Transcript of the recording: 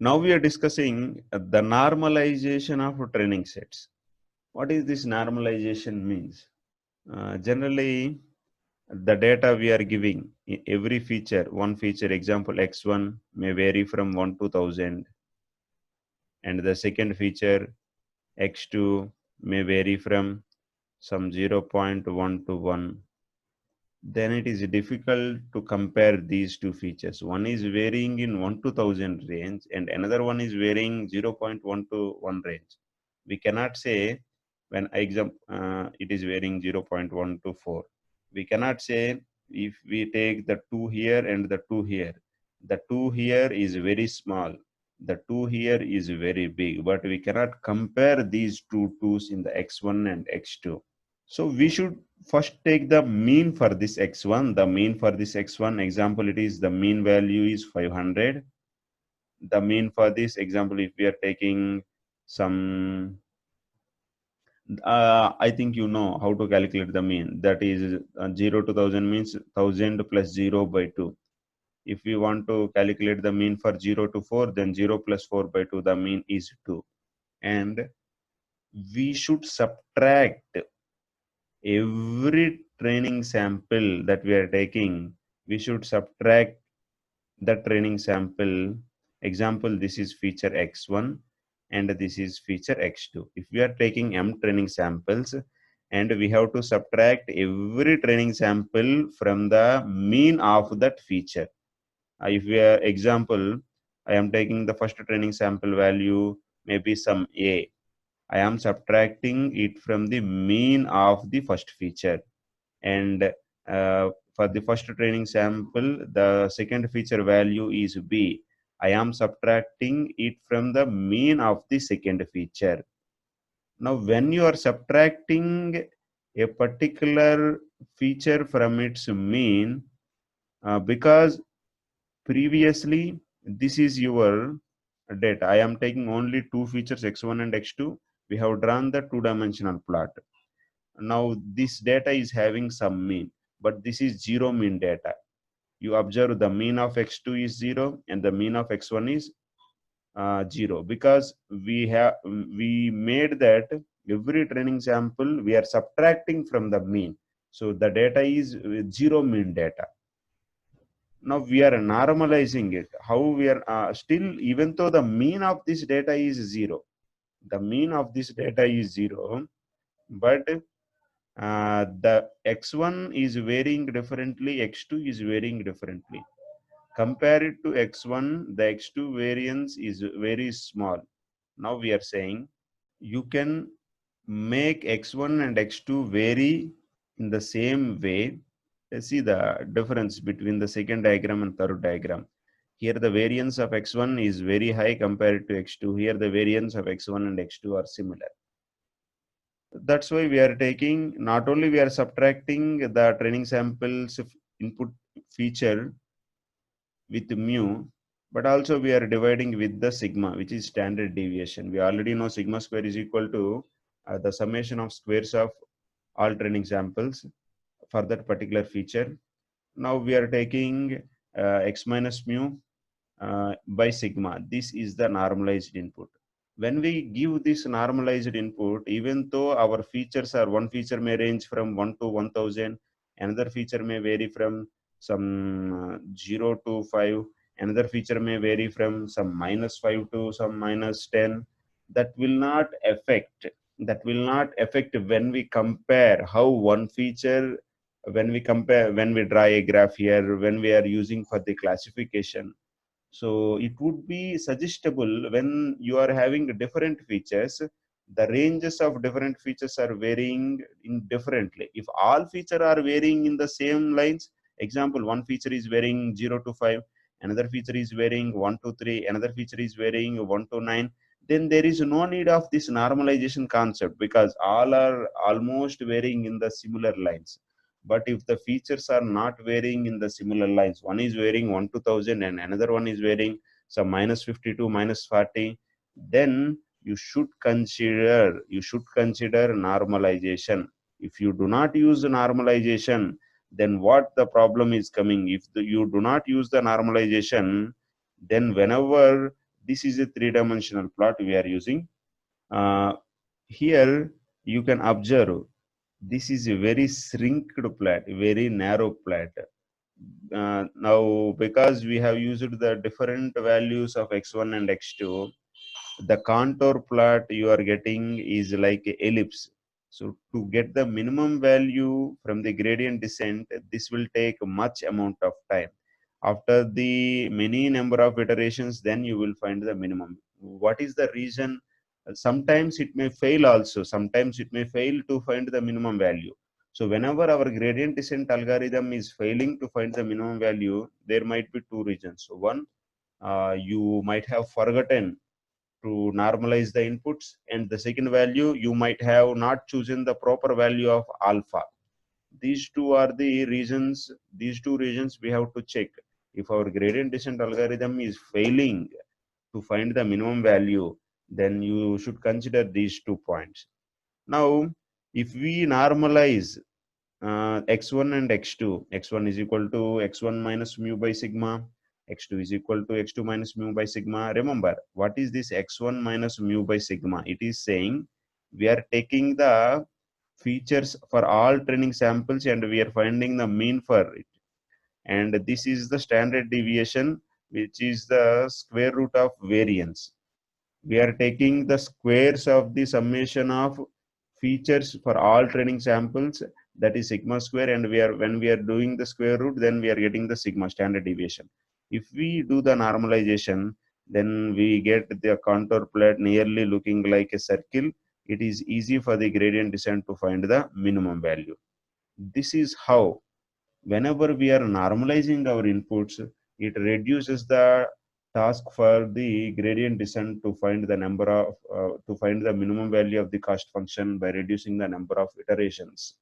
Now we are discussing the normalization of training sets. What is this normalization means? Generally, the data we are giving, every feature, one feature, example x1 may vary from 1 to 1000, and the second feature x2 may vary from some 0.1 to 1. Then it is difficult to compare these two features. One is varying in 1 to 1000 range and another one is varying 0.1 to 1 range. We cannot say when it is varying 0.1 to 4. We cannot say if we take the 2 here and the 2 here. The 2 here is very small. The 2 here is very big, but we cannot compare these two 2's in the x1 and x2. So we should first take the mean for this x1. The mean for this x1 example, it is the mean value is 500. The mean for this example, if we are taking some, I think you know how to calculate the mean. That is 0 to 1000 means 1000 plus 0 by 2. If we want to calculate the mean for 0 to 4, then 0 plus 4 by 2, the mean is 2. And we should subtract every training sample that we are taking. We should subtract the training sample. Example, this is feature x1 and this is feature x2. If we are taking m training samples and we have to subtract every training sample from the mean of that feature. If we are example, I am taking the first training sample value, maybe some a. I am subtracting it from the mean of the first feature. And for the first training sample, the second feature value is b. I am subtracting it from the mean of the second feature. Now, when you are subtracting a particular feature from its mean, because previously this is your data, I am taking only two features x1 and x2. We have drawn the two-dimensional plot. Now this data is having some mean, but this is zero mean data. You observe the mean of x2 is 0 and the mean of x1 is 0, because we made that every training sample we are subtracting from the mean. So the data is zero mean data. Now we are normalizing it. How we are still, even though the mean of this data is 0, the mean of this data is 0, but the x1 is varying differently, x2 is varying differently. Compare it to x1, the x2 variance is very small. Now we are saying you can make x1 and x2 vary in the same way. Let's see the difference between the second diagram and third diagram. Here the variance of x1 is very high compared to x2. Here the variance of x1 and x2 are similar. That's why we are taking, not only we are subtracting the training samples input feature with mu, but also we are dividing with the sigma, which is standard deviation. We already know sigma square is equal to the summation of squares of all training samples for that particular feature. Now we are taking x minus mu by sigma. This is the normalized input. When we give this normalized input, even though our features are, one feature may range from 1 to 1000, another feature may vary from some 0 to 5, another feature may vary from some -5 to some -10, that will not affect, when we compare how one feature, when we draw a graph here, when we are using for the classification. So it would be suggestible when you are having different features, the ranges of different features are varying in differently. If all features are varying in the same lines, example, one feature is varying 0 to 5, another feature is varying 1 to 3, another feature is varying 1 to 9, then there is no need of this normalization concept, because all are almost varying in the similar lines. But if the features are not varying in the similar lines, one is varying 1 to 1000 and another one is varying some -50 to -40, then you should consider normalization. If you do not use the normalization, then what the problem is coming? If you do not use the normalization, then whenever This is a three-dimensional plot we are using. Here you can observe this is a very shrinked plot, very narrow plot. Now, because we have used the different values of x1 and x2, the contour plot you are getting is like a ellipse. So to get the minimum value from the gradient descent, this will take much amount of time. After the many number of iterations, then you will find the minimum. What is the reason? Sometimes it may fail also. Sometimes it may fail to find the minimum value. So whenever our gradient descent algorithm is failing to find the minimum value, there might be two reasons. So one, you might have forgotten to normalize the inputs, and the second value, you might have not chosen the proper value of alpha. These two are the reasons. These two reasons we have to check. If our gradient descent algorithm is failing to find the minimum value, then you should consider these 2 points. Now, if we normalize x1 and x2, x1 is equal to x1 minus mu by sigma, x2 is equal to x2 minus mu by sigma. Remember, what is this x1 minus mu by sigma? It is saying we are taking the features for all training samples and we are finding the mean for it. And this is the standard deviation, which is the square root of variance. We are taking the squares of the summation of features for all training samples, that is sigma square, and when we are doing the square root, then we are getting the sigma standard deviation. If we do the normalization, then we get the contour plot nearly looking like a circle. It is easy for the gradient descent to find the minimum value. This is how, whenever we are normalizing our inputs, it reduces the task for the gradient descent to find the number of to find the minimum value of the cost function by reducing the number of iterations.